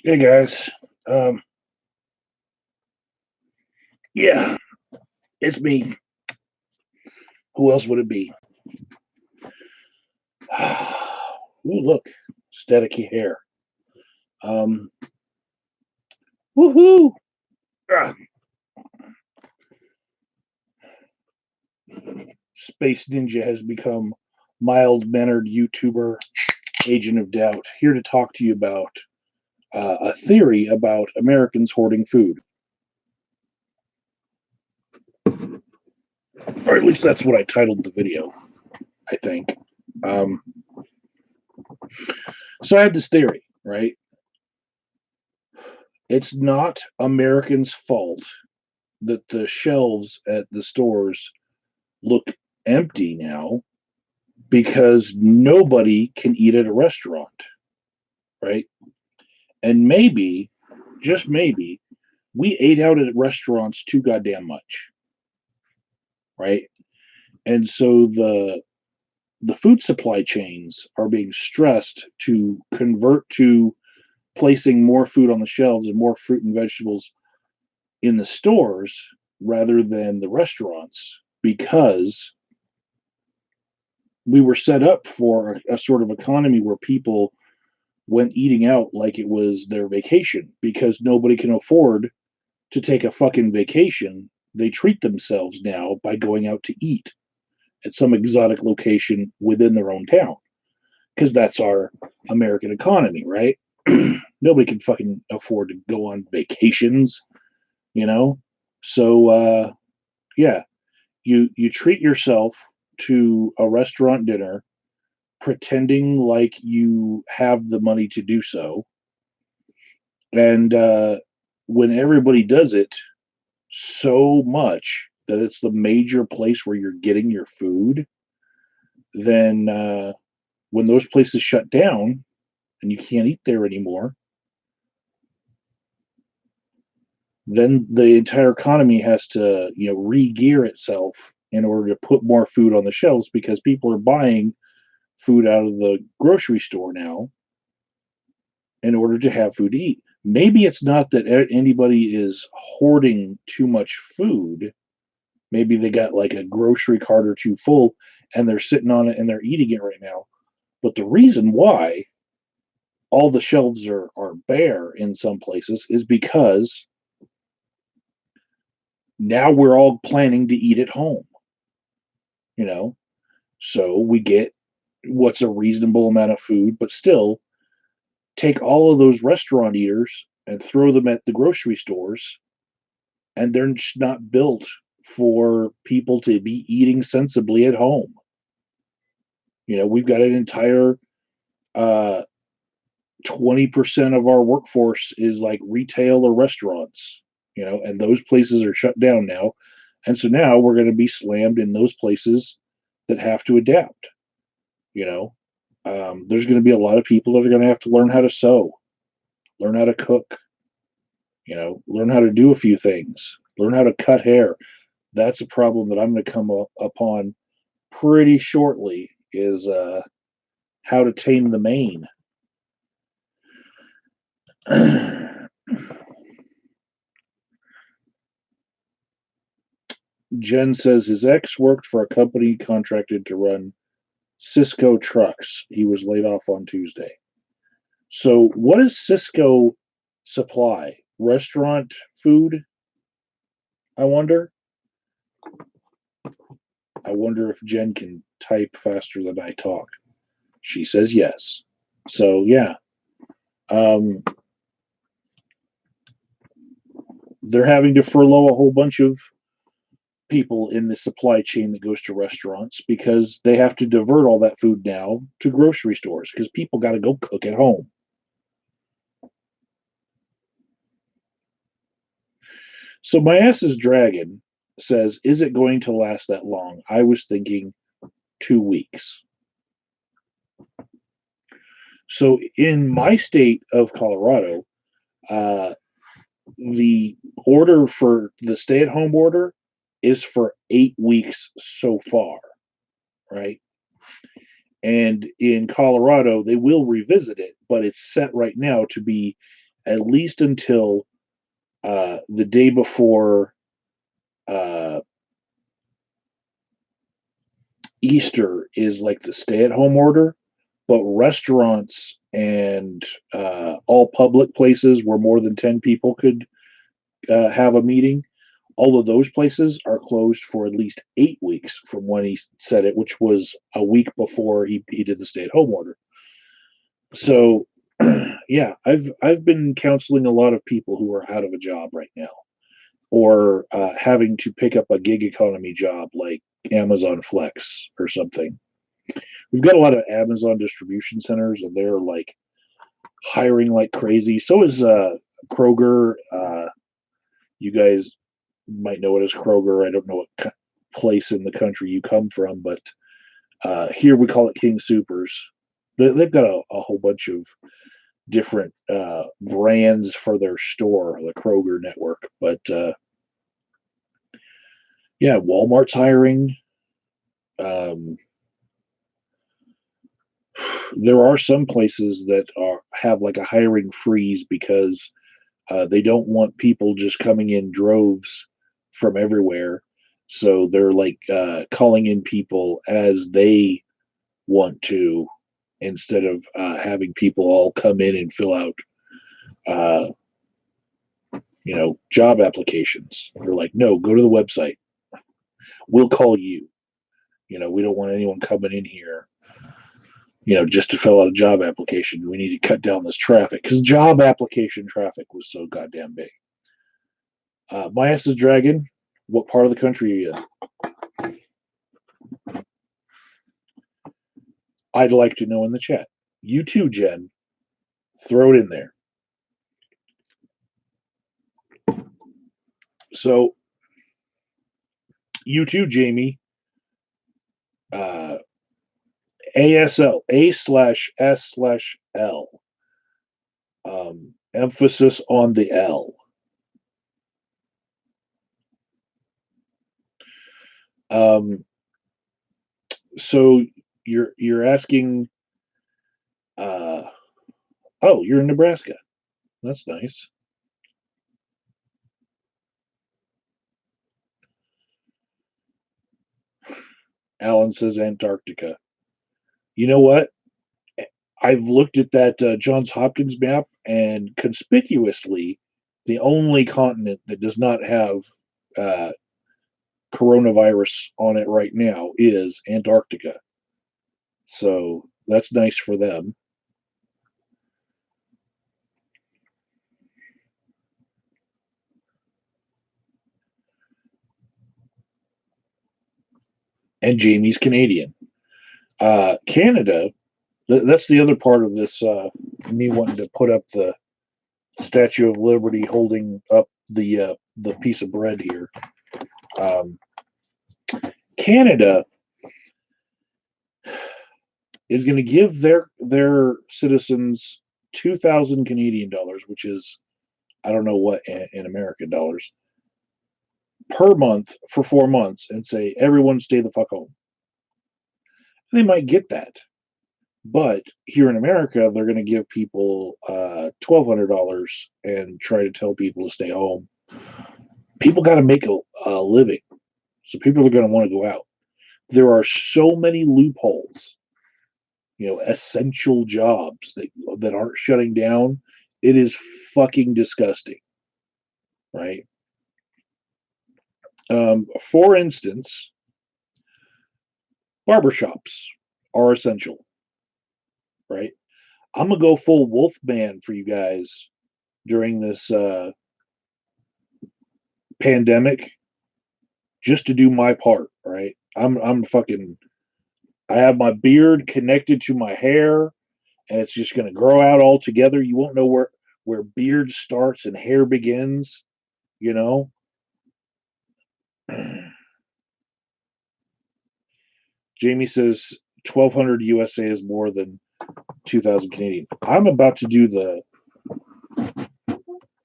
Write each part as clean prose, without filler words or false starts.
Hey guys, um, yeah, it's me. Who else would it be? Ooh, look, staticky hair. Um, Woohoo! Ah, Space Ninja has become mild-mannered YouTuber, agent of doubt. Here to talk to you about a theory about Americans hoarding food, or at least that's what I titled the video. I think. Um, so I had this theory, right? It's not Americans' fault that the shelves at the stores look empty now because nobody can eat at a restaurant, right? And maybe, just maybe, we ate out at restaurants too goddamn much, right? And so the food supply chains are being stressed to convert to placing more food on the shelves and more fruit and vegetables in the stores rather than the restaurants because we were set up for a sort of economy where people went eating out like it was their vacation because nobody can afford to take a fucking vacation. They treat themselves now by going out to eat at some exotic location within their own town because that's our American economy, right? Nobody can fucking afford to go on vacations, you know? So, yeah, you treat yourself to a restaurant dinner pretending like you have the money to do so. And when everybody does it so much that it's the major place where you're getting your food, then when those places shut down and you can't eat there anymore, then the entire economy has to, re-gear itself in order to put more food on the shelves because people are buying food out of the grocery store now in order to have food to eat. Maybe it's not that anybody is hoarding too much food. Maybe they got like a grocery cart or two full and they're sitting on it and they're eating it right now. But the reason why all the shelves are bare in some places is because now we're all planning to eat at home, you know? So we get what's a reasonable amount of food, but still take all of those restaurant eaters and throw them at the grocery stores, and they're just not built for people to be eating sensibly at home. We've got an entire 20% of our workforce is like retail or restaurants, and those places are shut down now. And so now we're going to be slammed in those places that have to adapt. You know, there's going to be a lot of people that are going to have to learn how to sew, learn how to cook, learn how to do a few things, learn how to cut hair. That's a problem that I'm going to come upon pretty shortly is how to tame the mane. Jen says his ex worked for a company contracted to run Cisco trucks. He was laid off on Tuesday. So, what does Cisco supply? Restaurant food? I wonder. I wonder if Jen can type faster than I talk. She says yes. So, yeah. Um, they're having to furlough a whole bunch of people in the supply chain that goes to restaurants because they have to divert all that food now to grocery stores because people got to go cook at home. So my ass is dragon says, is it going to last that long? I was thinking 2 weeks. So in my state of Colorado, uh, the order for the stay-at-home order is for 8 weeks so far, right? And in Colorado, they will revisit it, but it's set right now to be at least until the day before Easter is like the stay-at-home order, but restaurants and all public places where more than 10 people could have a meeting, all of those places are closed for at least 8 weeks from when he said it, which was a week before he did the stay-at-home order. So, yeah, I've been counseling a lot of people who are out of a job right now, or having to pick up a gig economy job like Amazon Flex or something. We've got a lot of Amazon distribution centers, and they're like hiring like crazy. So is Kroger. You guys might know it as Kroger. I don't know what place in the country you come from, but here we call it King Supers. They've got a whole bunch of different brands for their store, the Kroger network. But yeah, Walmart's hiring. Um, there are some places that have like a hiring freeze because they don't want people just coming in droves from everywhere. So they're like calling in people as they want to, instead of having people all come in and fill out, uh, job applications. They're like, no, go to the website. We'll call you. We don't want anyone coming in here, just to fill out a job application. We need to cut down this traffic because job application traffic was so goddamn big. My ass is dragging. What part of the country are you in? I'd like to know in the chat. You too, Jen. Throw it in there. So, you too, Jamie. ASL, A/S/S/L. Emphasis on the L. So you're asking, oh, you're in Nebraska. That's nice. Alan says Antarctica. You know what? I've looked at that Johns Hopkins map, and conspicuously, the only continent that does not have coronavirus on it right now is Antarctica. So that's nice for them. And Jamie's Canadian. Canada, that's the other part of this, me wanting to put up the Statue of Liberty holding up the piece of bread here. Canada is going to give their citizens 2,000 Canadian dollars, which is, I don't know what in American dollars, per month for 4 months, and say everyone stay the fuck home. They might get that, but here in America, they're going to give people $1,200 and try to tell people to stay home. People got to make a living, so people are going to want to go out. There are so many loopholes, essential jobs that aren't shutting down. It is fucking disgusting, right? For instance, barbershops are essential, right? I'm gonna go full Wolfman for you guys during this pandemic, just to do my part, right? I'm fucking. I have my beard connected to my hair, and it's just gonna grow out all together. You won't know where beard starts and hair begins, you know. Jamie says 1,200 USA is more than 2,000 Canadian. I'm about to do the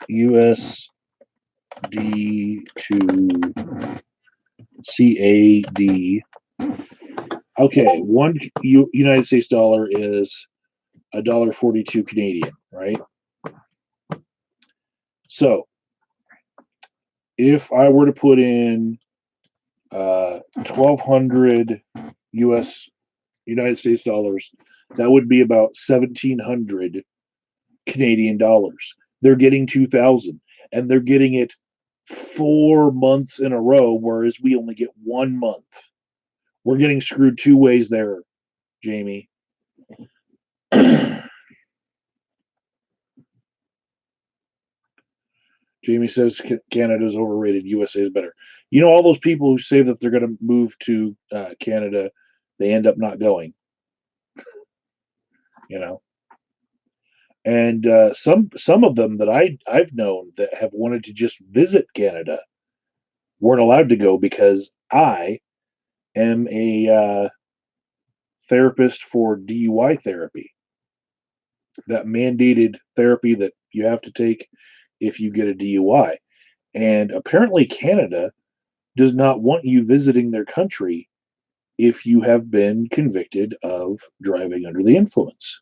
USD to CAD. Okay, one United States dollar is $1.42 Canadian, right? So if I were to put in 1,200 U.S. United States dollars, that would be about 1,700 Canadian dollars. They're getting 2,000, and they're getting it 4 months in a row, whereas we only get 1 month. We're getting screwed two ways there, Jamie. Jamie says Canada's overrated. USA is better. You know, all those people who say that they're going to move to Canada, they end up not going. You know, and some of them that I've known that have wanted to just visit Canada weren't allowed to go because I am a therapist for DUI therapy. That mandated therapy that you have to take if you get a DUI. And apparently, Canada does not want you visiting their country if you have been convicted of driving under the influence.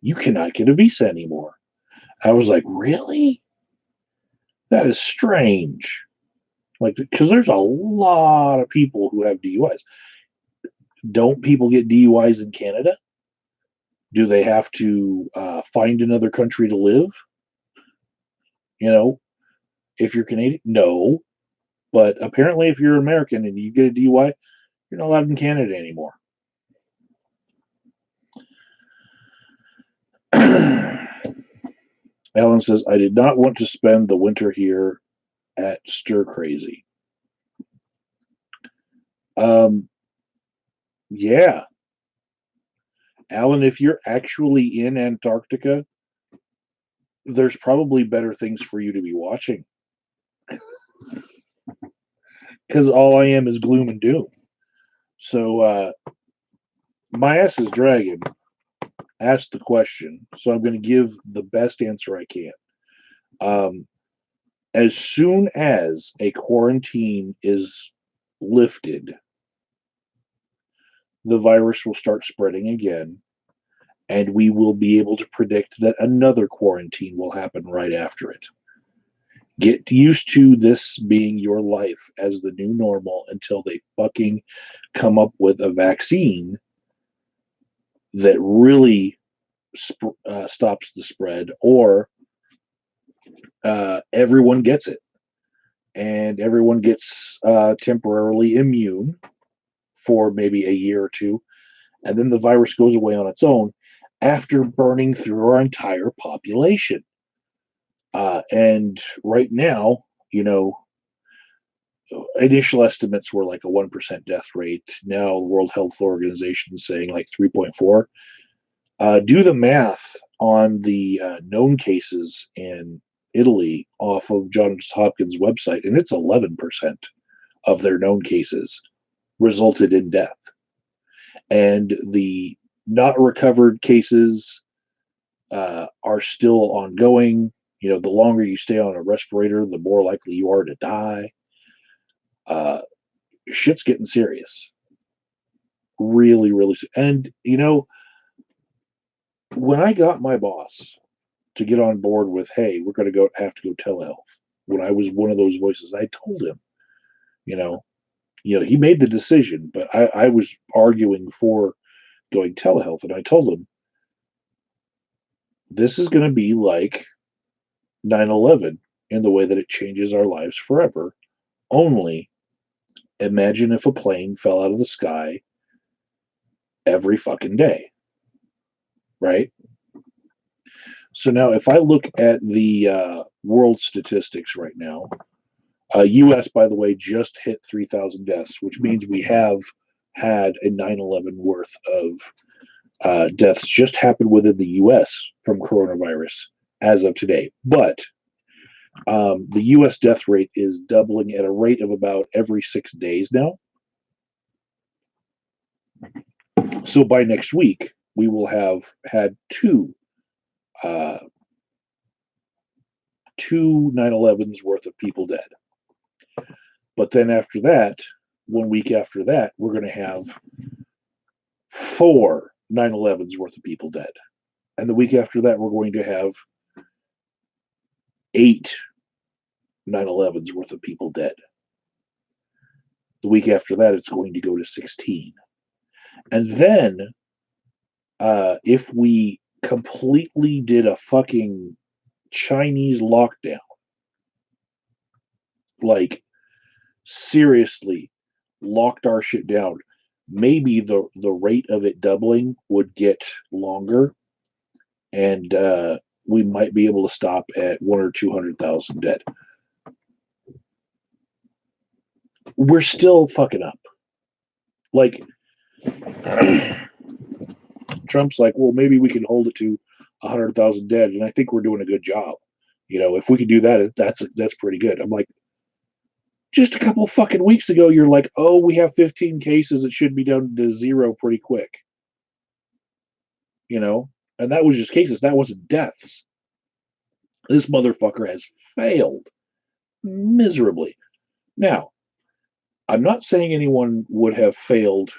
You cannot get a visa anymore. I was like, really? That is strange. Like, because there's a lot of people who have DUIs. Don't people get DUIs in Canada? Do they have to find another country to live? You know, if you're Canadian, no. But apparently, if you're American and you get a DUI, you're not allowed in Canada anymore. Alan says, I did not want to spend the winter here at Stir Crazy. Yeah. Alan, if you're actually in Antarctica, there's probably better things for you to be watching. Because all I am is gloom and doom. So, my ass is dragging. Asked the question, so I'm going to give the best answer I can. As soon as a quarantine is lifted, the virus will start spreading again, and we will be able to predict that another quarantine will happen right after it. Get used to this being your life as the new normal until they fucking come up with a vaccine that really stops the spread, or everyone gets it and everyone gets temporarily immune for maybe a year or two, and then the virus goes away on its own after burning through our entire population. And right now, you know, initial estimates were like a 1% death rate. Now, the World Health Organization is saying like 3.4. Do the math on the known cases in Italy off of Johns Hopkins website, and it's 11% of their known cases resulted in death. And the not recovered cases are still ongoing. You know, the longer you stay on a respirator, the more likely you are to die. Shit's getting serious. Really, really. And, you know, when I got my boss to get on board with, hey, we're going to have to go telehealth, when I was one of those voices, I told him, you know, he made the decision, but I was arguing for going telehealth, and I told him, this is going to be like 9/11 in the way that it changes our lives forever. Only imagine if a plane fell out of the sky every fucking day, right? So now, if I look at the world statistics right now, U.S., by the way, just hit 3,000 deaths, which means we have had a 9/11 worth of deaths just happened within the U.S. from coronavirus as of today. But the U.S. death rate is doubling at a rate of about every 6 days now. So by next week, we will have had two 9/11s worth of people dead. But then after that, 1 week after that, we're going to have 4 9/11s worth of people dead. And the week after that, we're going to have 8 9/11s worth of people dead. The week after that, it's going to go to 16. And then, if we completely did a fucking Chinese lockdown, like seriously locked our shit down, maybe the rate of it doubling would get longer, and we might be able to stop at 1 or 200,000 dead. We're still fucking up. Like, Trump's like, well, maybe we can hold it to 100,000 dead, and I think we're doing a good job. If we could do that, that's pretty good. I'm like, just a couple fucking weeks ago, you're like, oh, we have 15 cases. It should be down to 0 pretty quick. And that was just cases. That wasn't deaths. This motherfucker has failed miserably. Now, I'm not saying anyone would have failed,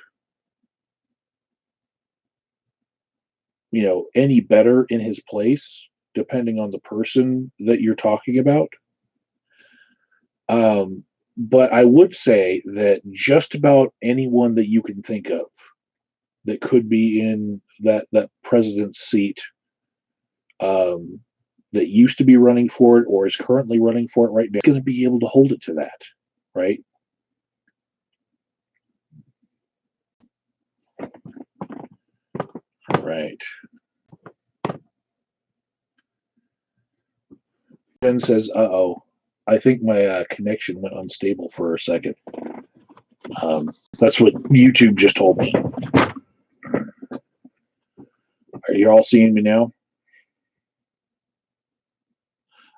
any better in his place, depending on the person that you're talking about. But I would say that just about anyone that you can think of that could be in that president's seat, that used to be running for it or is currently running for it right now, is going to be able to hold it to that, right? Right. Ben says, "Uh-oh, I think my connection went unstable for a second." That's what YouTube just told me. Are you all seeing me now?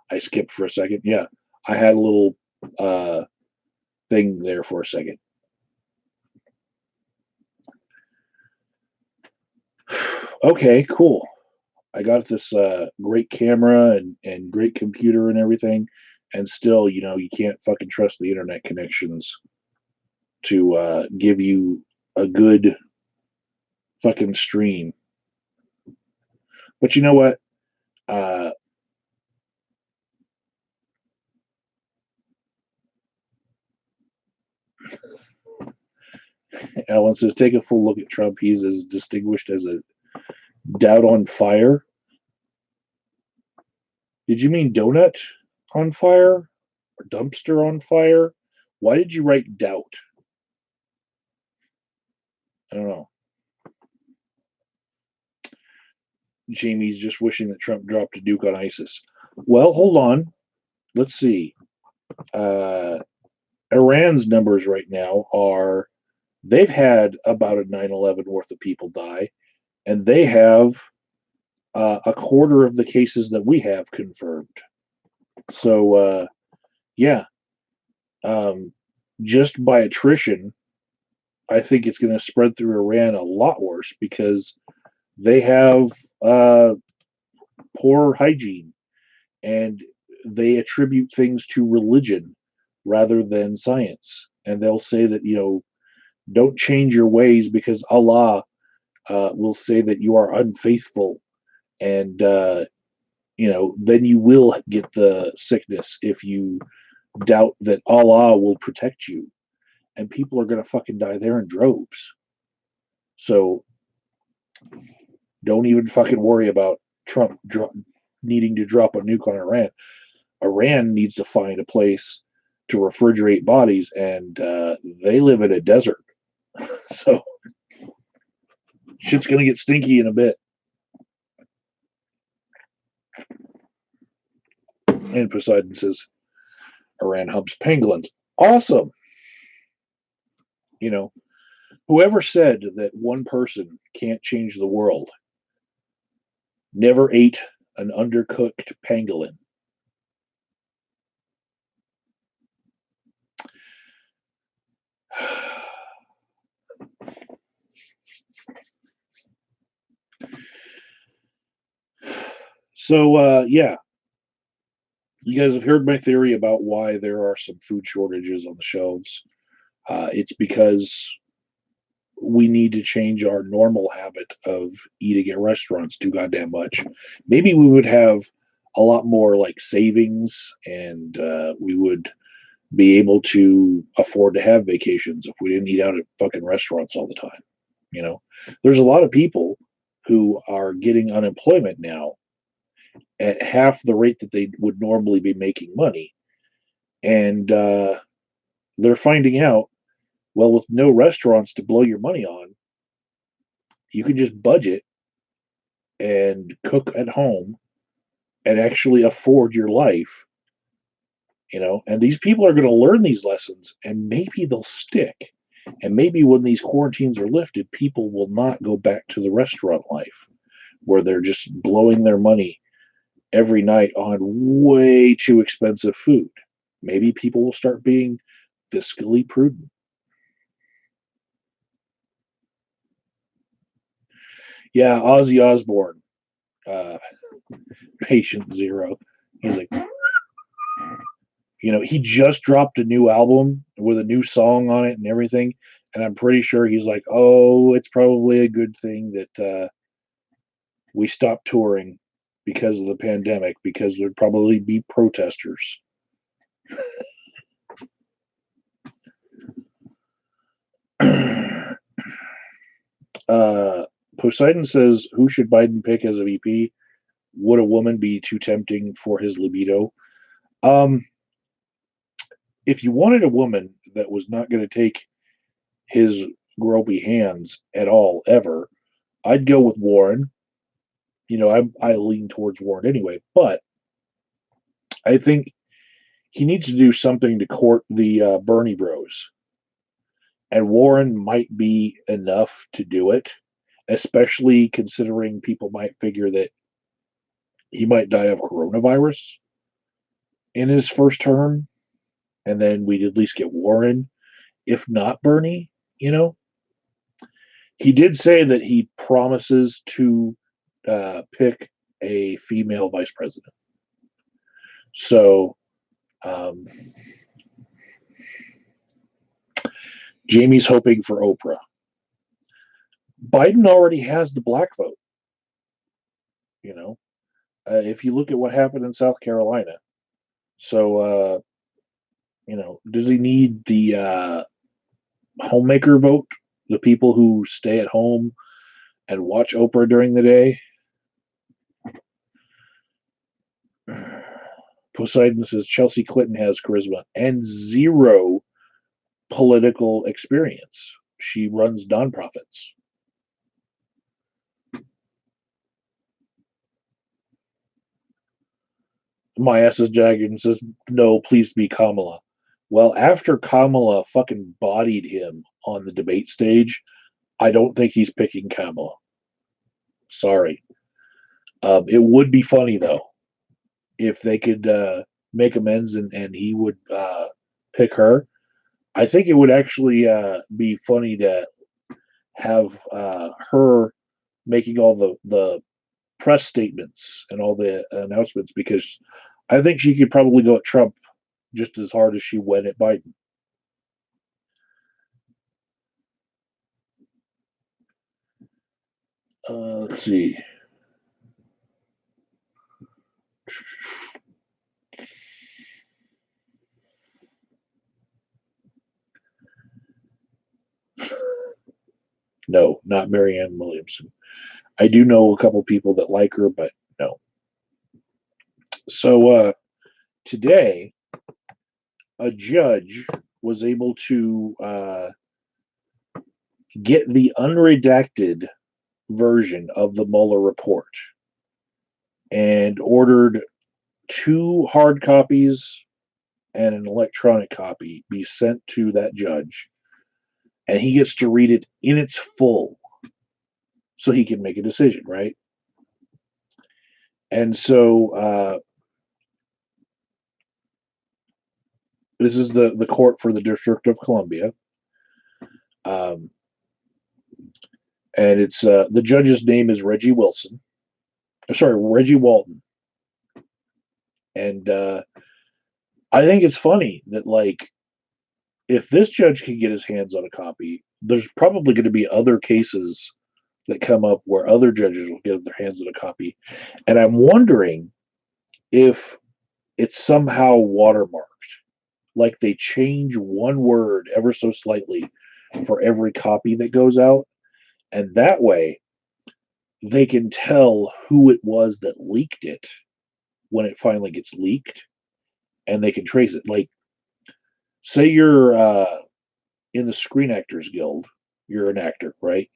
I skipped for a second. Yeah, I had a little thing there for a second. Okay, cool. I got this great camera and great computer and everything, and still, you can't fucking trust the internet connections to give you a good fucking stream. But you know what? Alan says, take a full look at Trump. He's as distinguished as a doubt on fire. Did you mean donut on fire? Or dumpster on fire? Why did you write doubt? I don't know. Jamie's just wishing that Trump dropped a nuke on ISIS. Well, hold on. Let's see. Iran's numbers right now are, they've had about a 9/11 worth of people die, and they have a quarter of the cases that we have confirmed. So, yeah, just by attrition, I think it's going to spread through Iran a lot worse because they have poor hygiene, and they attribute things to religion rather than science. And they'll say that, don't change your ways because Allah will say that you are unfaithful. And, then you will get the sickness if you doubt that Allah will protect you. And people are going to fucking die there in droves. So don't even fucking worry about Trump needing to drop a nuke on Iran. Iran needs to find a place to refrigerate bodies, and they live in a desert. So shit's going to get stinky in a bit. And Poseidon says, Iran humps pangolins. Awesome. Whoever said that one person can't change the world never ate an undercooked pangolin. So, yeah. You guys have heard my theory about why there are some food shortages on the shelves. It's because we need to change our normal habit of eating at restaurants too goddamn much. Maybe we would have a lot more like savings, and we would be able to afford to have vacations if we didn't eat out at fucking restaurants all the time. You know, there's a lot of people who are getting unemployment now at half the rate that they would normally be making money, and they're finding out, well, with no restaurants to blow your money on, you can just budget and cook at home and actually afford your life. And these people are going to learn these lessons, and maybe they'll stick. And maybe when these quarantines are lifted, people will not go back to the restaurant life where they're just blowing their money every night on way too expensive food. Maybe people will start being fiscally prudent. Yeah, Ozzy Osbourne, uh, patient zero. He's like, he just dropped a new album with a new song on it and everything. And I'm pretty sure he's like, oh, it's probably a good thing that we stopped touring because of the pandemic, because there'd probably be protesters. Poseidon says, who should Biden pick as a VP? Would a woman be too tempting for his libido? If you wanted a woman that was not going to take his gropey hands at all, ever, I'd go with Warren. I lean towards Warren anyway, but I think he needs to do something to court the Bernie Bros. And Warren might be enough to do it, especially considering people might figure that he might die of coronavirus in his first term, and then we'd at least get Warren, if not Bernie. He did say that he promises to pick a female vice president. So, Jamie's hoping for Oprah. Biden already has the black vote. If you look at what happened in South Carolina. So, does he need the homemaker vote? The people who stay at home and watch Oprah during the day? Poseidon says Chelsea Clinton has charisma and zero political experience. She runs nonprofits. My ass is jagged and says, no, please be Kamala. Well, after Kamala fucking bodied him on the debate stage, I don't think he's picking Kamala. Sorry. It would be funny, though, if they could make amends and he would pick her. I think it would actually be funny to have her making all the press statements and all the announcements, because I think she could probably go at Trump just as hard as she went at Biden. Let's see. No, not Marianne Williamson. I do know a couple people that like her, but no. So today, a judge was able to get the unredacted version of the Mueller report and ordered 2 hard copies and an electronic copy be sent to that judge, and he gets to read it in its full so he can make a decision, right? And so this is the court for the District of Columbia. And it's the judge's name is Reggie Wilson. Sorry, Reggie Walton. And I think it's funny that, like, if this judge can get his hands on a copy, there's probably going to be other cases that come up where other judges will get their hands on a copy. And I'm wondering if it's somehow watermarked, like they change one word ever so slightly for every copy that goes out, and that way they can tell who it was that leaked it when it finally gets leaked, and they can trace it. Like, say you're in the Screen Actors Guild, you're an actor, right?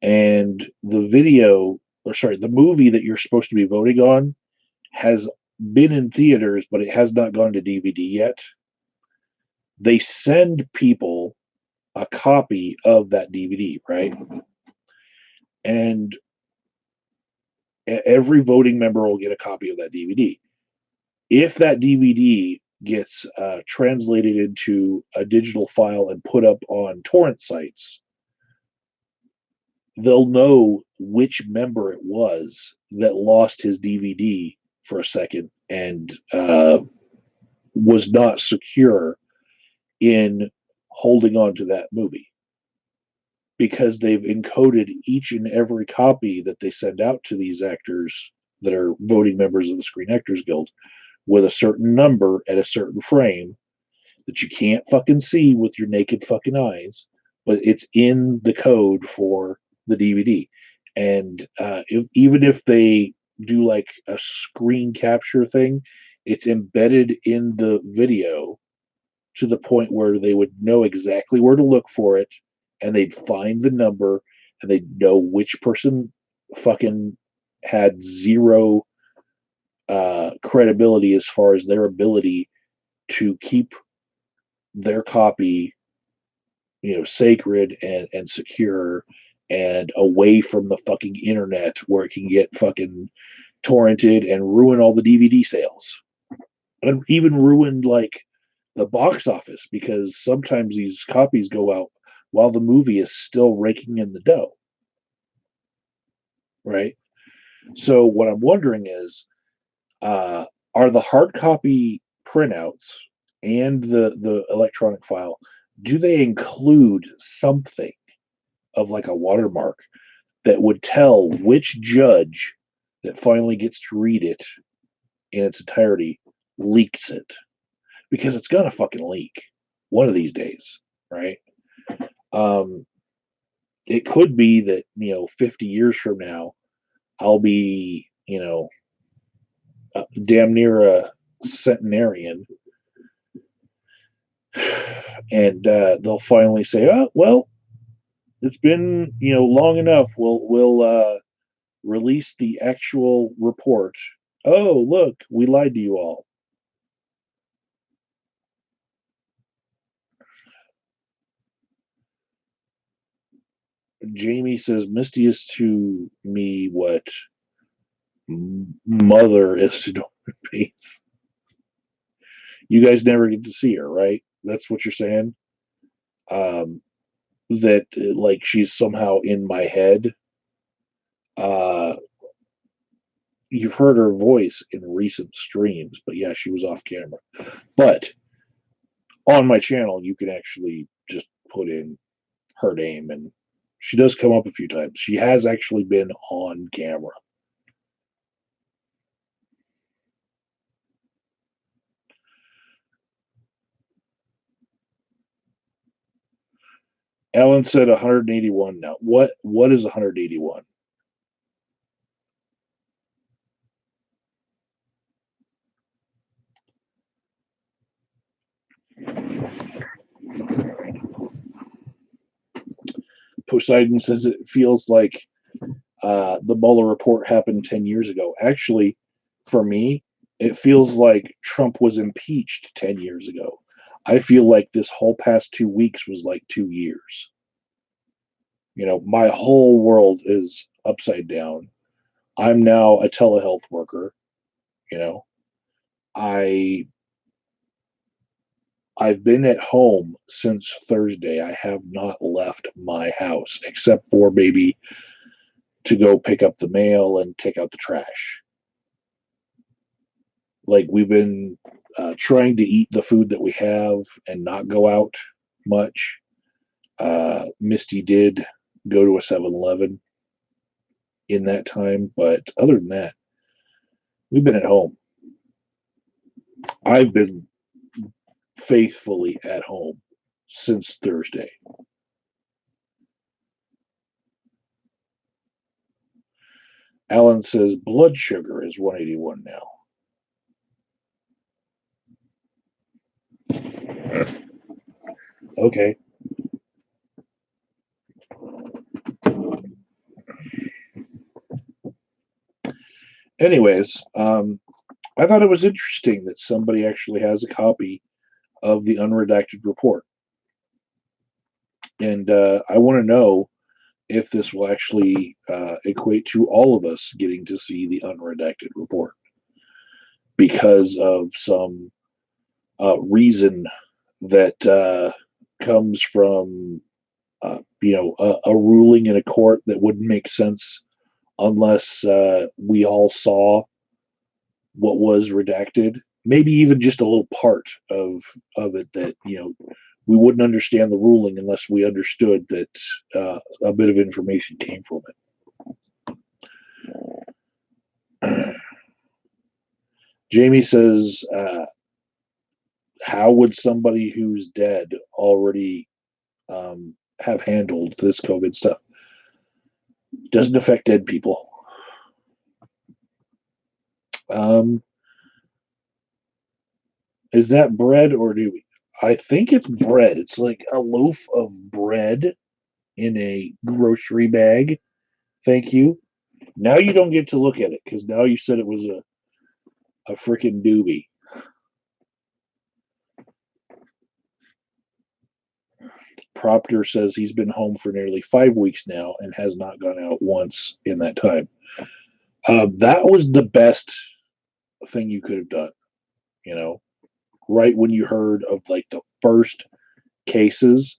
And the movie that you're supposed to be voting on has been in theaters, but it has not gone to DVD yet. They send people a copy of that DVD, right? And every voting member will get a copy of that DVD. If that DVD gets translated into a digital file and put up on torrent sites, they'll know which member it was that lost his DVD for a second and was not secure in holding on to that movie, because they've encoded each and every copy that they send out to these actors that are voting members of the Screen Actors Guild with a certain number at a certain frame that you can't fucking see with your naked fucking eyes, but it's in the code for the DVD. And even if they do like a screen capture thing, it's embedded in the video to the point where they would know exactly where to look for it, and they'd find the number, and they'd know which person fucking had zero credibility as far as their ability to keep their copy, sacred and secure and away from the fucking internet where it can get fucking torrented and ruin all the DVD sales. And even ruin like the box office, because sometimes these copies go out while the movie is still raking in the dough. Right? So what I'm wondering is, are the hard copy printouts and the electronic file, do they include something of like a watermark that would tell which judge that finally gets to read it in its entirety leaks it? Because it's gonna fucking leak one of these days, right? Um, it could be that 50 years from now, I'll be damn near a centenarian, and they'll finally say, "Oh, well, it's been long enough. We'll release the actual report. Oh, look, we lied to you all." Jamie says Misty is to me what Mother is to Norman Bates. You guys never get to see her, right? That's what you're saying. That like she's somehow in my head. Uh, you've heard her voice in recent streams, but yeah, she was off camera. But on my channel, you can actually just put in her name, and she does come up a few times. She has actually been on camera. Ellen said 181 now. What is 181? Poseidon says it feels like the Mueller report happened 10 years ago. Actually, for me, it feels like Trump was impeached 10 years ago. I feel like this whole past 2 weeks was like 2 years. My whole world is upside down. I'm now a telehealth worker. You know, I I've been at home since Thursday. I have not left my house except for maybe to go pick up the mail and take out the trash. Like we've been trying to eat the food that we have and not go out much. Misty did go to a 7-Eleven in that time, but other than that, we've been at home. I've been faithfully at home since Thursday. Alan says blood sugar is 181 now. Okay. Anyways, I thought it was interesting that somebody actually has a copy of the unredacted report. And I want to know if this will actually equate to all of us getting to see the unredacted report because of some reason that comes from, a ruling in a court that wouldn't make sense unless we all saw what was redacted. Maybe even just a little part of it that we wouldn't understand the ruling unless we understood that a bit of information came from it. Jamie says, "How would somebody who's dead already have handled this COVID stuff? Doesn't affect dead people." Um, is that bread or do we? I think it's bread. It's like a loaf of bread in a grocery bag. Thank you. Now you don't get to look at it because now you said it was a freaking doobie. Proctor says he's been home for nearly 5 weeks now and has not gone out once in that time. That was the best thing you could have done, you know, right when you heard of like the first cases,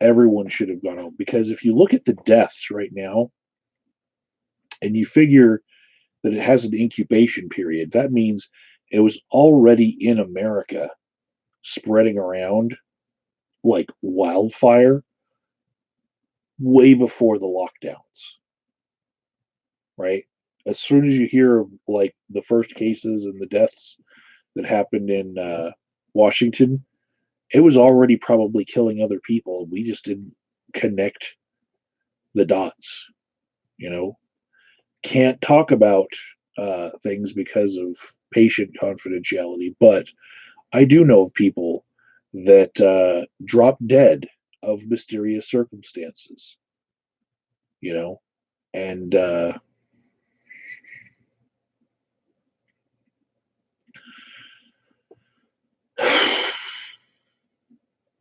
everyone should have gone home. Because if you look at the deaths right now and you figure that it has an incubation period, that means it was already in America spreading around like wildfire way before the lockdowns, right? As soon as you hear of like the first cases and the deaths that happened in Washington, it was already probably killing other people. We just didn't connect the dots, you know? Can't talk about things because of patient confidentiality, but I do know of people that dropped dead of mysterious circumstances, you know? And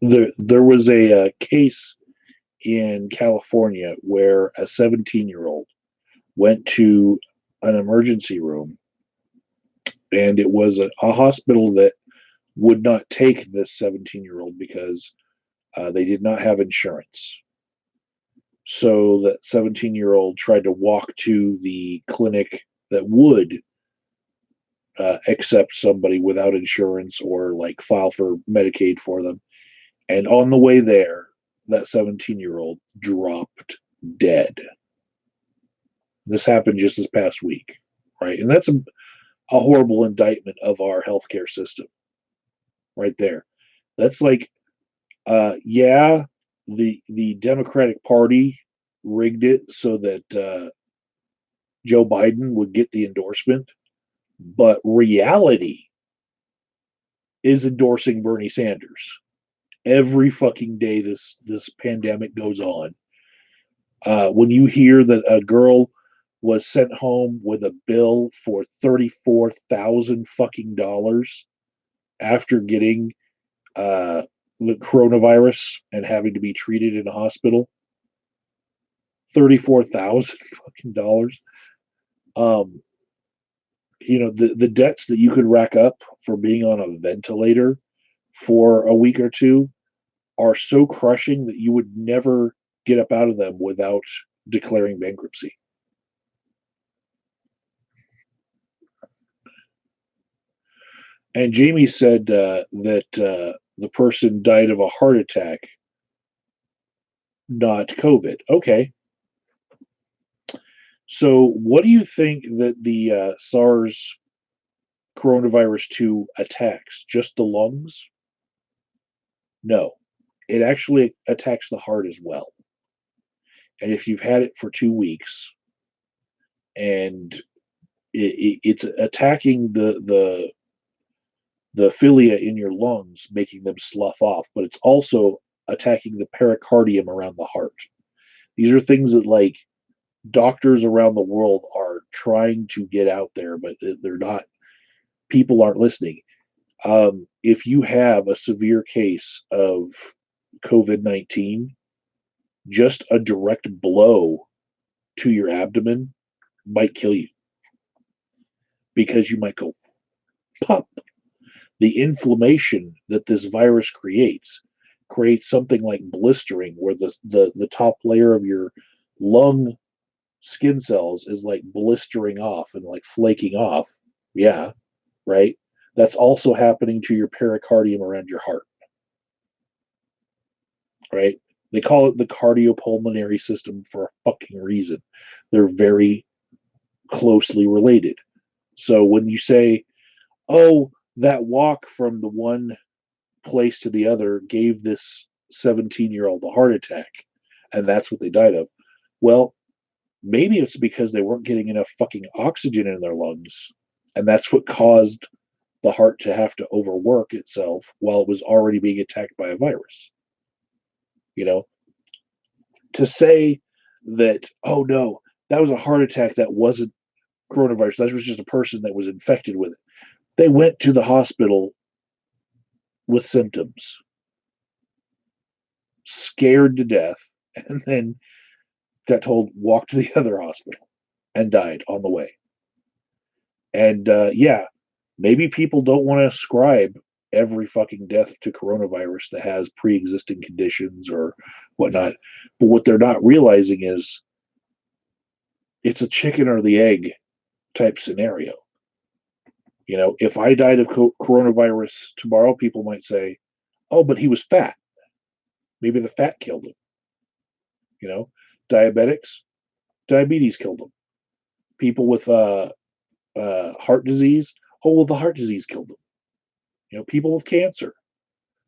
there was a case in California where a 17-year-old went to an emergency room, and it was a hospital that would not take this 17-year-old because they did not have insurance. So that 17-year-old tried to walk to the clinic that would accept somebody without insurance or like file for Medicaid for them. And on the way there, that 17-year-old dropped dead. This happened just this past week, right? And that's a horrible indictment of our healthcare system right there. That's like, yeah, the Democratic Party rigged it so that Joe Biden would get the endorsement, but reality is endorsing Bernie Sanders. Every fucking day this pandemic goes on. When you hear that a girl was sent home with a bill for $34,000 fucking dollars after getting the coronavirus and having to be treated in a hospital, 34,000 fucking dollars. Um, the debts that you could rack up for being on a ventilator for a week or two are so crushing that you would never get up out of them without declaring bankruptcy. And Jamie said that the person died of a heart attack, not COVID. Okay. So, what do you think that the SARS coronavirus 2 attacks just the lungs? No. It actually attacks the heart as well. And if you've had it for 2 weeks and it's attacking the philia in your lungs, making them slough off, but it's also attacking the pericardium around the heart. These are things that like doctors around the world are trying to get out there, but they're not. People aren't listening. If you have a severe case of COVID-19, just a direct blow to your abdomen might kill you because you might go pop. The inflammation that this virus creates something like blistering, where the top layer of your lung skin cells is like blistering off and like flaking off. Yeah, right. That's also happening to your pericardium around your heart, right? They call it the cardiopulmonary system for a fucking reason. They're very closely related. So when you say, oh, that walk from the one place to the other gave this 17-year-old a heart attack, and that's what they died of. Well, maybe it's because they weren't getting enough fucking oxygen in their lungs, and that's what caused the heart to have to overwork itself while it was already being attacked by a virus. You know, to say that, oh no, that was a heart attack that wasn't coronavirus, that was just a person that was infected with it. They went to the hospital with symptoms, scared to death, and then got told walk to the other hospital and died on the way. And yeah, maybe people don't want to ascribe every fucking death to coronavirus that has pre-existing conditions or whatnot. But what they're not realizing is it's a chicken or the egg type scenario. You know, if I died of coronavirus tomorrow, people might say, "Oh, but he was fat. Maybe the fat killed him." You know, diabetics, diabetes killed them. People with heart disease, oh well, the heart disease killed them. You know, people with cancer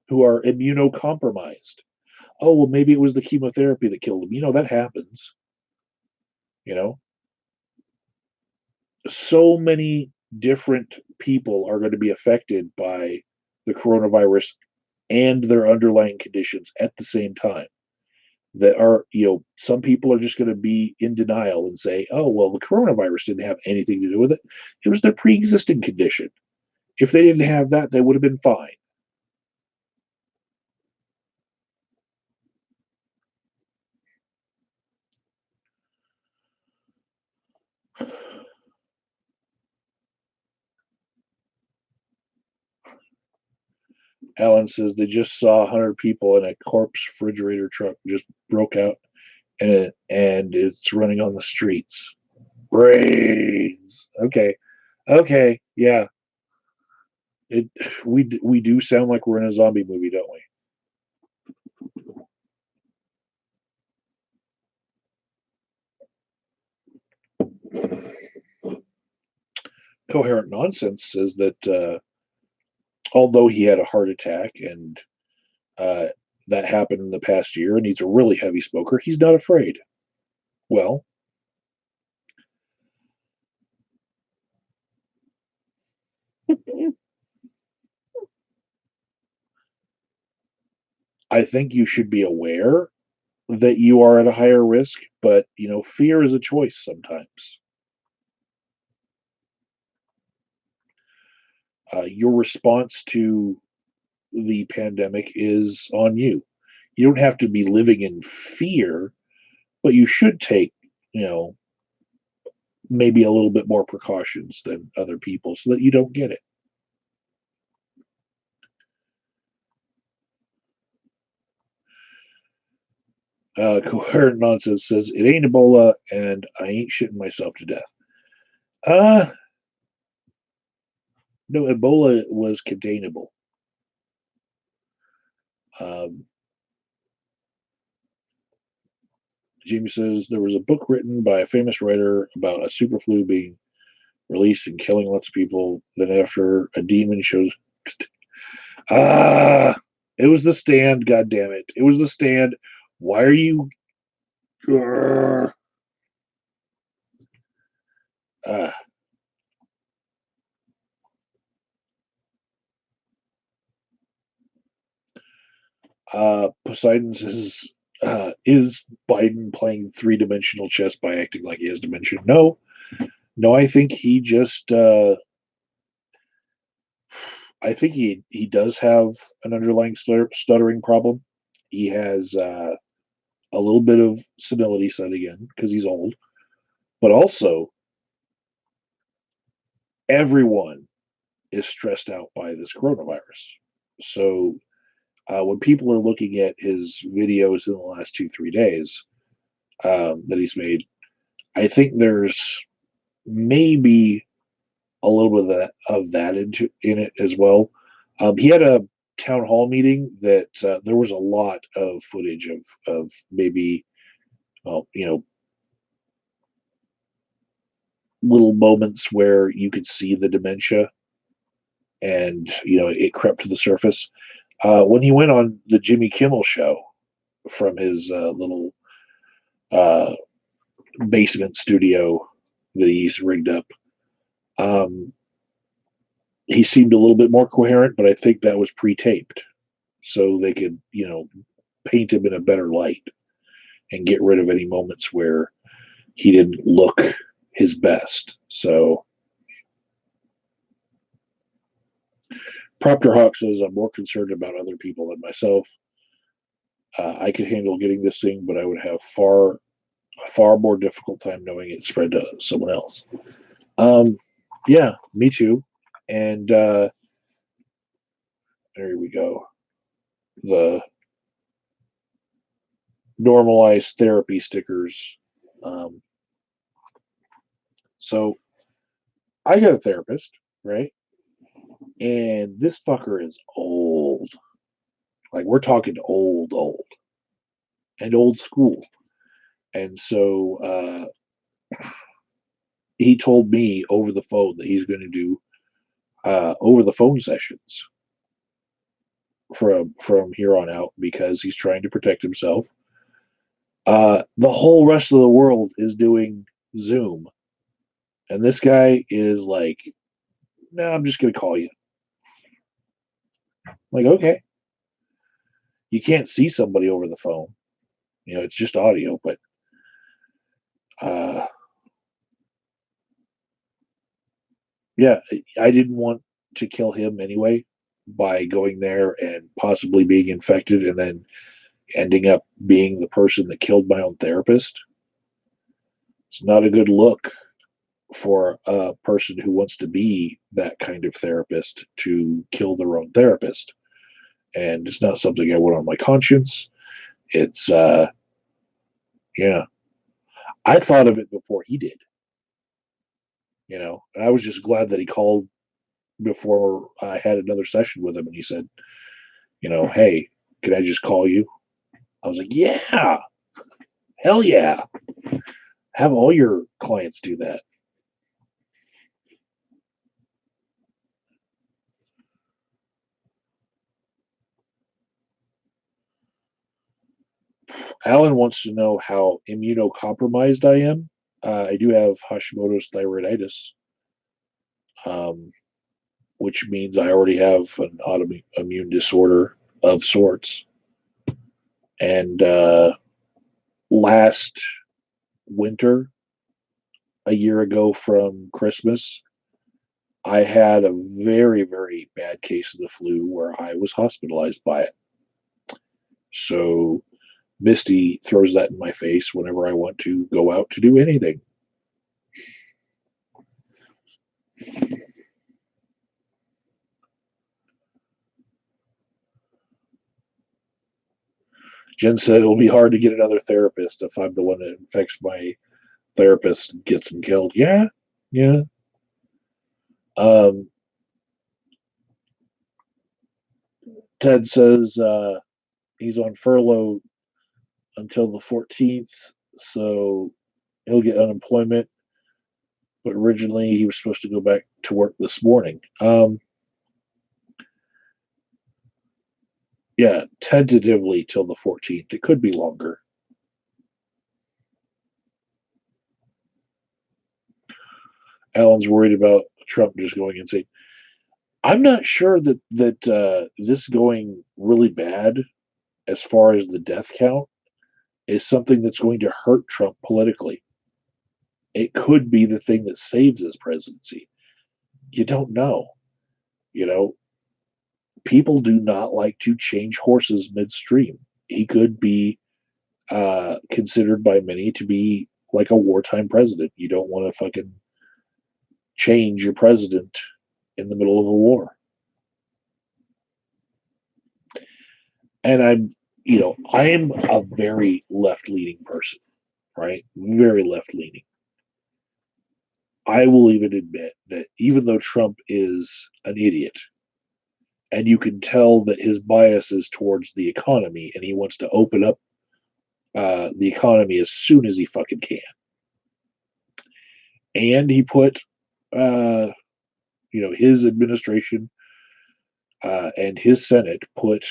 who are immunocompromised. Oh well, maybe it was the chemotherapy that killed them. You know, that happens. You know, so many different people are going to be affected by the coronavirus and their underlying conditions at the same time. That are, you know, some people are just going to be in denial and say, oh, well, the coronavirus didn't have anything to do with it. It was their pre existing condition. If they didn't have that, they would have been fine. Alan says they just saw 100 people in a corpse refrigerator truck just broke out and it's running on the streets. Brains. Okay. Okay. Yeah. It we do sound like we're in a zombie movie, don't we? Coherent Nonsense says that although he had a heart attack and uh, that happened in the past year and he's a really heavy smoker, he's not afraid. Well, I think you should be aware that you are at a higher risk, but you know, fear is a choice sometimes. Your response to the pandemic is on you. You don't have to be living in fear, but you should take, you know, maybe a little bit more precautions than other people so that you don't get it. Coherent Nonsense says, it ain't Ebola and I ain't shitting myself to death. Uh, no, Ebola was containable. Um, Jamie says there was a book written by a famous writer about a super flu being released and killing lots of people. Then after a demon shows, ah, it was the stand. God damn it! It was the stand. Why are you? Uh, Poseidon says, is Biden playing three-dimensional chess by acting like he has dimension? No, no. I think he does have an underlying stuttering problem. He has a little bit of senility setting in because he's old, but also everyone is stressed out by this coronavirus. So when people are looking at his videos in the last 2 3 days that he's made, I think there's maybe a little bit of that in it as well. He had a town hall meeting that there was a lot of footage of maybe, well, little moments where you could see the dementia, and it crept to the surface. When he went on the Jimmy Kimmel show from his little uh, basement studio that he's rigged up, um, he seemed a little bit more coherent, but I think that was pre-taped so they could, paint him in a better light and get rid of any moments where he didn't look his best. So Proctor Hawk says, I'm more concerned about other people than myself. I could handle getting this thing, but I would have far more difficult time knowing it spread to someone else. Yeah, me too. And there we go. The normalized therapy stickers. Um, so I got a therapist, right? And this fucker is old. Like we're talking old, and old school. And so he told me over the phone that he's going to do over the phone sessions from here on out because he's trying to protect himself. The whole rest of the world is doing Zoom, and this guy is like, "No, I'm just going to call you." I'm like, okay, you can't see somebody over the phone. It's just audio, but uh, yeah, I didn't want to kill him anyway by going there and possibly being infected and then ending up being the person that killed my own therapist. It's not a good look for a person who wants to be that kind of therapist to kill their own therapist. And it's not something I want on my conscience. It's, yeah, I thought of it before he did, and I was just glad that he called before I had another session with him and he said, hey, can I just call you? I was like, yeah, hell yeah. Have all your clients do that. Alan wants to know how immunocompromised I am. I do have Hashimoto's thyroiditis, um, which means I already have an autoimmune disorder of sorts. And last winter, a year ago from Christmas, I had a very, very bad case of the flu where I was hospitalized by it. So Misty throws that in my face whenever I want to go out to do anything. Jen said it'll be hard to get another therapist if I'm the one that infects my therapist and gets him killed. Yeah, yeah. Um, Ted says he's on furlough until the 14th, so he'll get unemployment. But originally, he was supposed to go back to work this morning. Yeah, tentatively till the 14th. It could be longer. Alan's worried about Trump just going insane. I'm not sure that this going really bad as far as the death count is something that's going to hurt Trump politically. It could be the thing that saves his presidency. You don't know. You know, people do not like to change horses midstream. He could be considered by many to be like a wartime president. You don't want to fucking change your president in the middle of a war. And I'm a very left leaning person, right? Very left leaning. I will even admit that even though Trump is an idiot, and you can tell that his bias is towards the economy and he wants to open up the economy as soon as he fucking can. And he put, his administration and his Senate put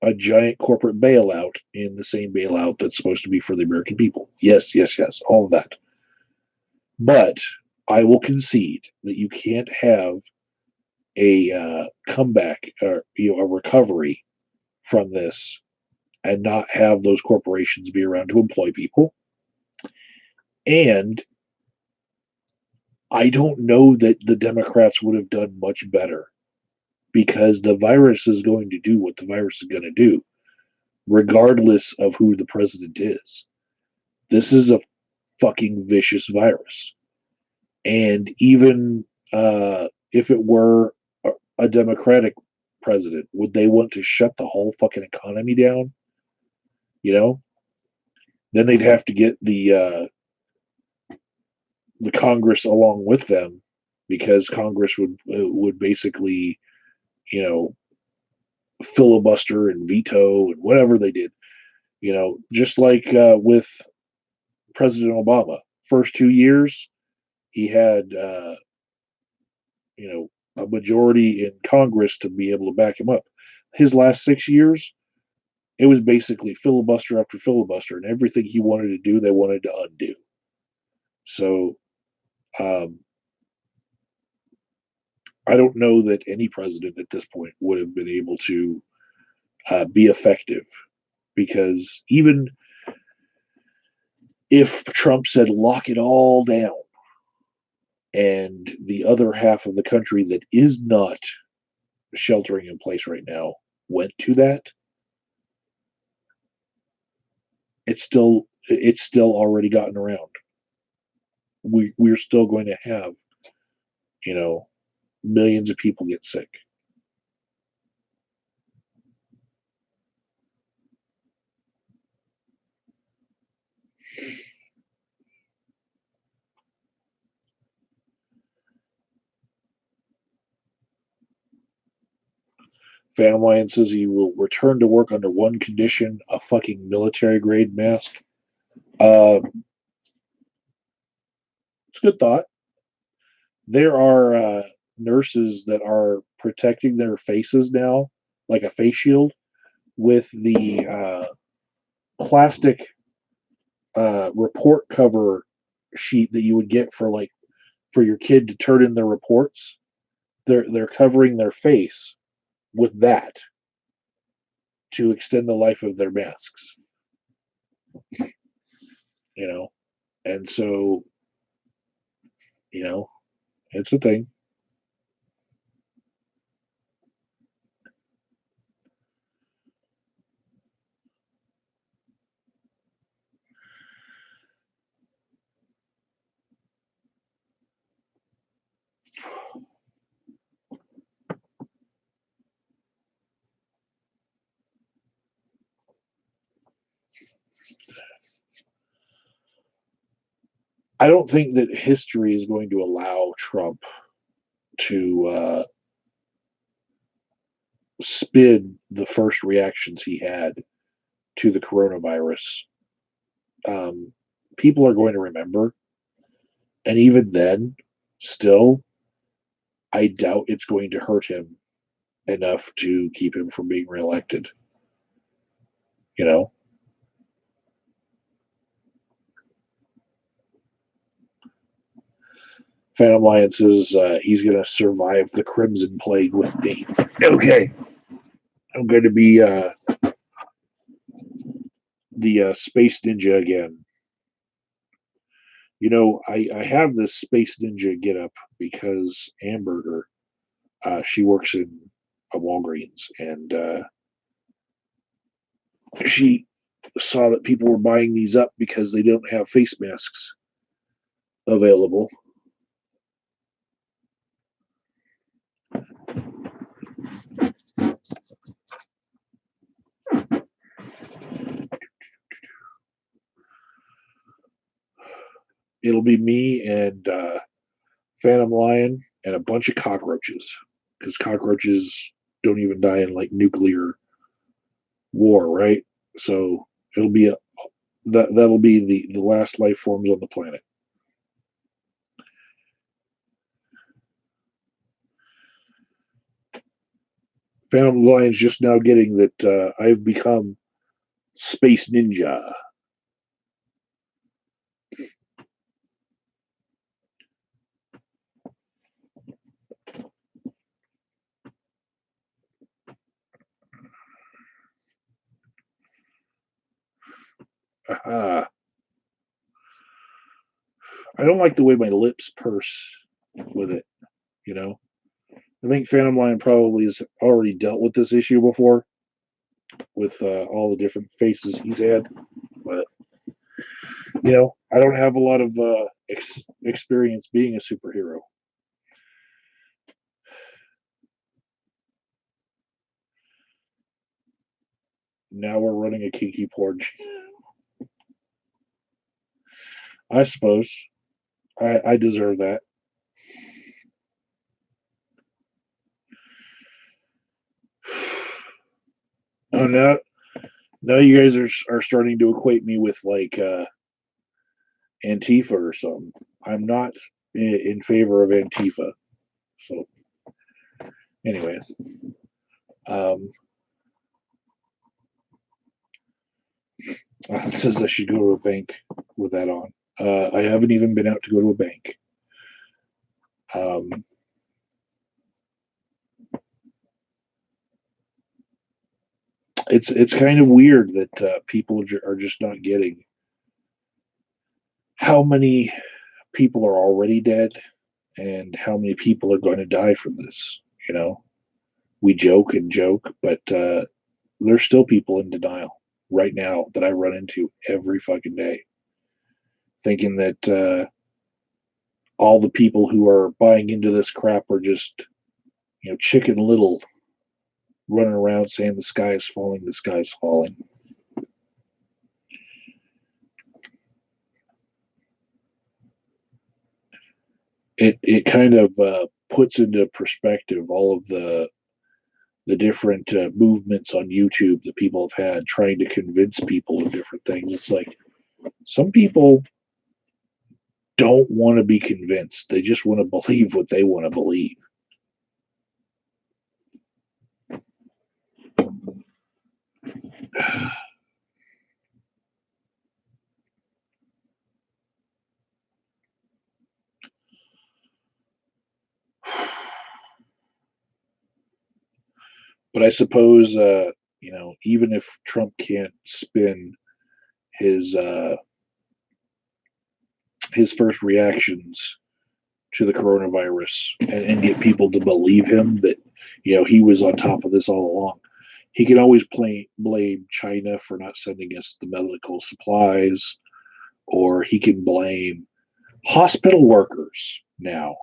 a giant corporate bailout in the same bailout that's supposed to be for the American people. Yes, yes, yes, all of that. But I will concede that you can't have a comeback or a recovery from this and not have those corporations be around to employ people. And I don't know that the Democrats would have done much better because the virus is going to do what the virus is going to do, regardless of who the president is. This is a fucking vicious virus. And even if it were a Democratic president, would they want to shut the whole fucking economy down? You know, then they'd have to get the Congress along with them because Congress would basically, you know, filibuster and veto and whatever they did. Just like with President Obama, first 2 years he had a majority in Congress to be able to back him up. His last 6 years, it was basically filibuster after filibuster, and everything he wanted to do, they wanted to undo. So um, I don't know that any president at this point would have been able to be effective because even if Trump said lock it all down and the other half of the country that is not sheltering in place right now went to that, it's still already gotten around. We're still going to have, you know, millions of people get sick. Phantom Lion says he will return to work under one condition: a fucking military grade mask. Uh, it's a good thought. There are nurses that are protecting their faces now, like a face shield, with the plastic report cover sheet that you would get for your kid to turn in their reports. They're covering their face with that to extend the life of their masks. You know, and so it's a thing. I don't think that history is going to allow Trump to spin the first reactions he had to the coronavirus. Um, People are going to remember, and even then, Still, I doubt it's going to hurt him enough to keep him from being reelected. You know, Phantom Lion says he's going to survive the Crimson Plague with me. Okay, I'm going to be the Space Ninja again. You know, I have this Space Ninja get up because Amberger, she works in a Walgreens, and she saw that people were buying these up because they don't have face masks available. It'll be me and Phantom Lion and a bunch of cockroaches because cockroaches don't even die in like nuclear war, right? So it'll be that'll be the last life forms on the planet. Phantom Lion's just now getting that I've become Space Ninja. Aha. I don't like the way my lips purse with it, you know? I think Phantom Lion probably has already dealt with this issue before with all the different faces he's had. But, you know, I don't have a lot of experience being a superhero. Now we're running a kinky porch. I suppose. I deserve that. Oh, now you guys are starting to equate me with like Antifa or something. I'm not in favor of Antifa. So, anyways, um, it says I should go to a bank with that on. I haven't even been out to go to a bank. Um, it's kind of weird that people are just not getting how many people are already dead and how many people are going to die from this. You know, we joke and joke, but there's still people in denial right now that I run into every fucking day, thinking that all the people who are buying into this crap are just, you know, chicken little running around saying the sky is falling, the sky is falling. It kind of puts into perspective all of the different movements on YouTube that people have had trying to convince people of different things. It's like some people don't want to be convinced; they just want to believe what they want to believe. But I suppose, you know, even if Trump can't spin his uh, his first reactions to the coronavirus and get people to believe him that, you know, he was on top of this all along, he can always blame China for not sending us the medical supplies, or he can blame hospital workers now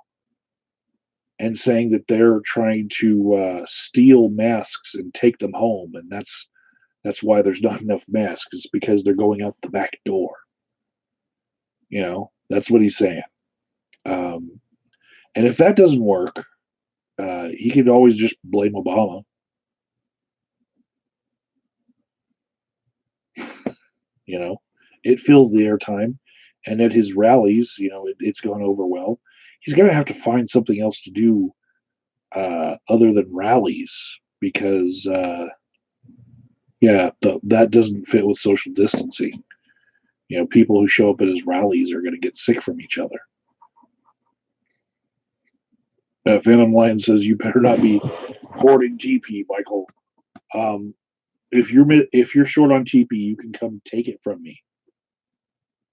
and saying that they're trying to steal masks and take them home, and that's why there's not enough masks. It's because they're going out the back door. You know, that's what he's saying. Um, and if that doesn't work, he could always just blame Obama. You know, it fills the airtime, and at his rallies, you know, it's gone over well. he's going to have to find something else to do other than rallies because, that doesn't fit with social distancing. People who show up at his rallies are going to get sick from each other. Phantom Lion says, "You better not be hoarding GP, Michael. If you're short on GP, you can come take it from me.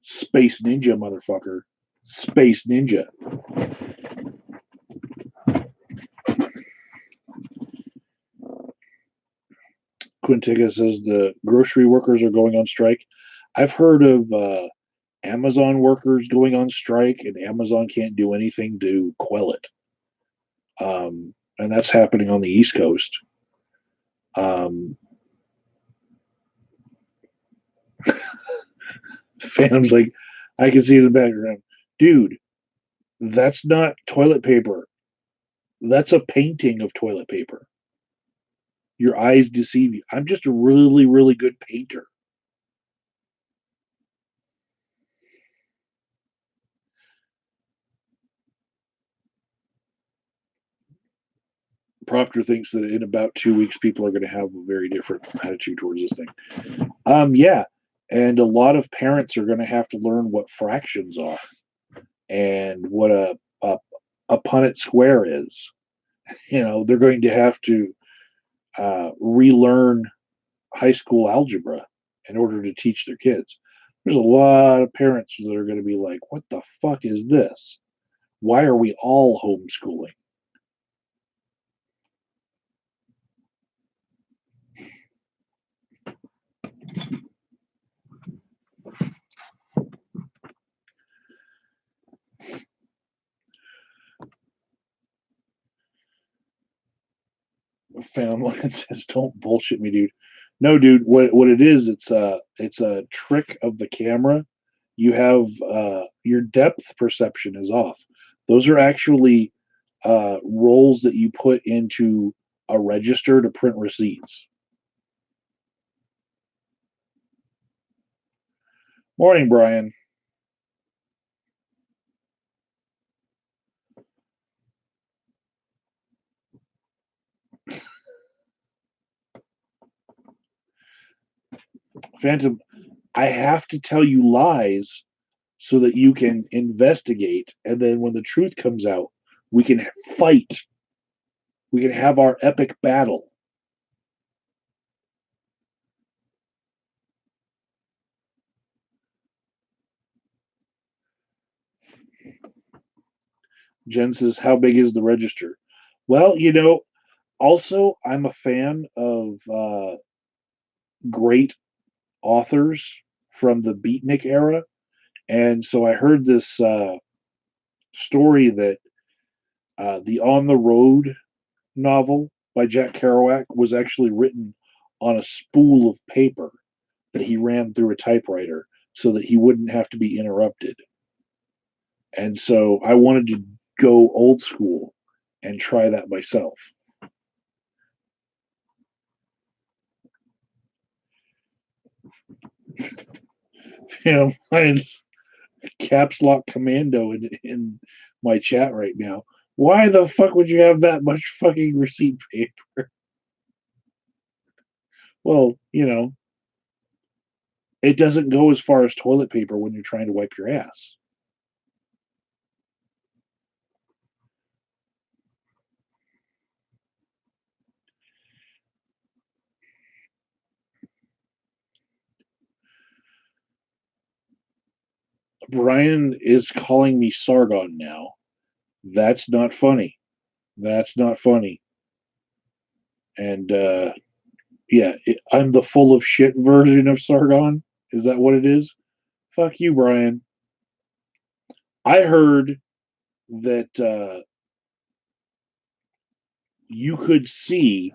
Space Ninja, motherfucker. Space Ninja." Quintiga says the grocery workers are going on strike. I've heard of Amazon workers going on strike, and Amazon can't do anything to quell it. And that's happening on the East Coast. Phantom's like, I can see in the background. Dude, that's not toilet paper. That's a painting of toilet paper. Your eyes deceive you. I'm just a really, really good painter. Proctor thinks that in about 2 weeks, people are going to have a very different attitude towards this thing. Yeah, and a lot of parents are going to have to learn what fractions are and what a Punnett square is. They're going to have to relearn high school algebra in order to teach their kids. There's a lot of parents that are going to be like, what the fuck is this? Why are we all homeschooling? Phantom Lion says, "Don't bullshit me, dude." No, dude. What it is? It's a trick of the camera. You have your depth perception is off. Those are actually rolls that you put into a register to print receipts. Morning, Brian. Phantom, I have to tell you lies so that you can investigate, and then when the truth comes out, we can fight. We can have our epic battle. Jen says, "How big is the register?" Well, also, I'm a fan of great authors from the Beatnik era. And so I heard this story that the On the Road novel by Jack Kerouac was actually written on a spool of paper that he ran through a typewriter so that he wouldn't have to be interrupted. And so I wanted to go old school and try that myself. Mine's caps lock commando in my chat right now. Why the fuck would you have that much fucking receipt paper? Well, it doesn't go as far as toilet paper when you're trying to wipe your ass. Brian is calling me Sargon now. That's not funny. That's not funny. And I'm the full of shit version of Sargon. Is that what it is? Fuck you, Brian. I heard that you could see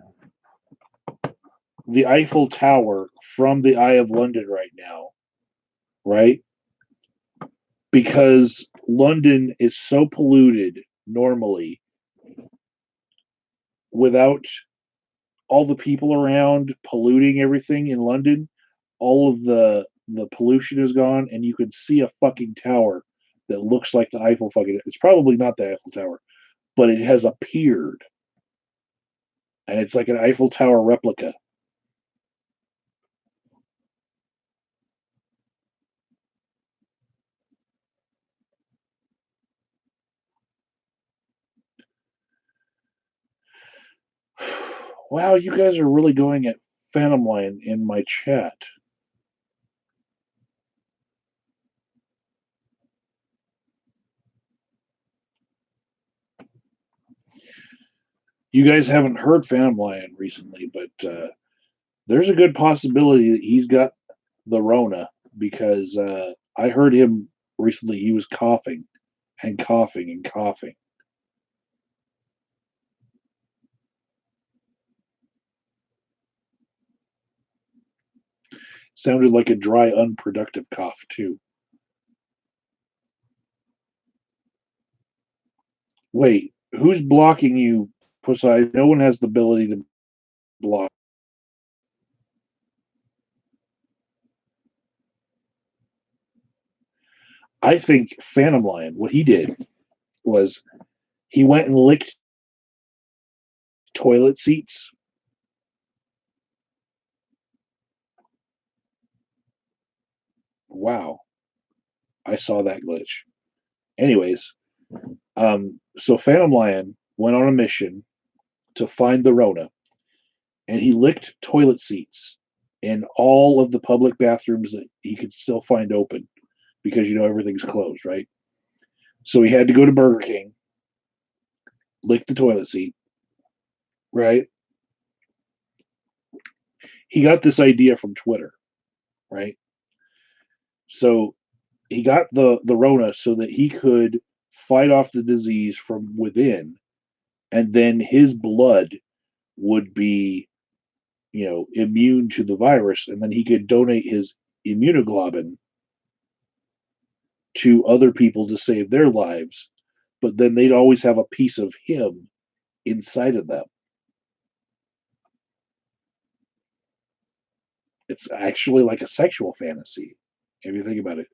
the Eiffel Tower from the Eye of London right now, right? Because London is so polluted normally without all the people around polluting everything in London, all of the pollution is gone and you could see a fucking tower that looks like the Eiffel fucking. It's probably not the Eiffel Tower, but it has appeared, and it's like an Eiffel Tower replica. Wow, you guys are really going at Phantom Line in my chat. You guys haven't heard Phantom Lion recently, but there's a good possibility that he's got the Rona because I heard him recently. He was coughing and coughing and coughing. Sounded like a dry, unproductive cough, too. Wait, who's blocking you, Poseidon? No one has the ability to block. I think Phantom Lion, what he did was he went and licked toilet seats. Wow, I saw that glitch. Anyways, so Phantom Lion went on a mission to find the Rona, and he licked toilet seats in all of the public bathrooms that he could still find open because everything's closed, right? So he had to go to Burger King, lick the toilet seat, right? He got this idea from Twitter, right? So he got the Rona so that he could fight off the disease from within, and then his blood would be, immune to the virus, and then he could donate his immunoglobulin to other people to save their lives, but then they'd always have a piece of him inside of them. It's actually like a sexual fantasy, if you think about it.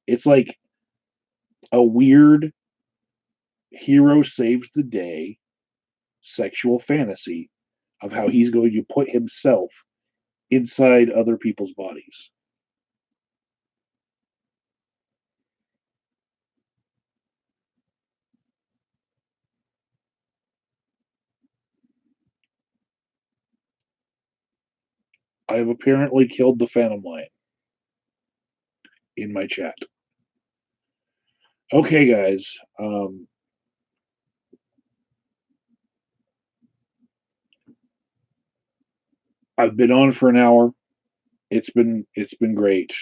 It's like a weird hero saves the day sexual fantasy of how he's going to put himself inside other people's bodies. I have apparently killed the Phantom Lion in my chat. Okay, guys. I've been on for an hour. It's been great.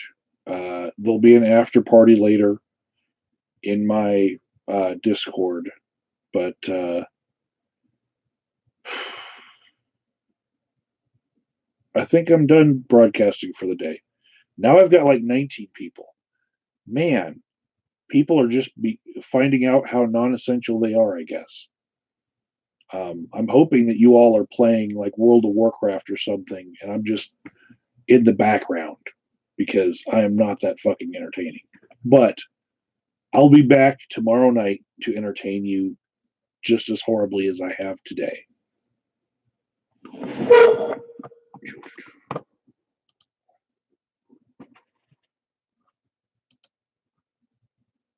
There'll be an after party later in my Discord, but I think I'm done broadcasting for the day. Now I've got like 19 people. Man, people are just finding out how non-essential they are, I guess. I'm hoping that you all are playing like World of Warcraft or something, and I'm just in the background because I am not that fucking entertaining. But I'll be back tomorrow night to entertain you just as horribly as I have today.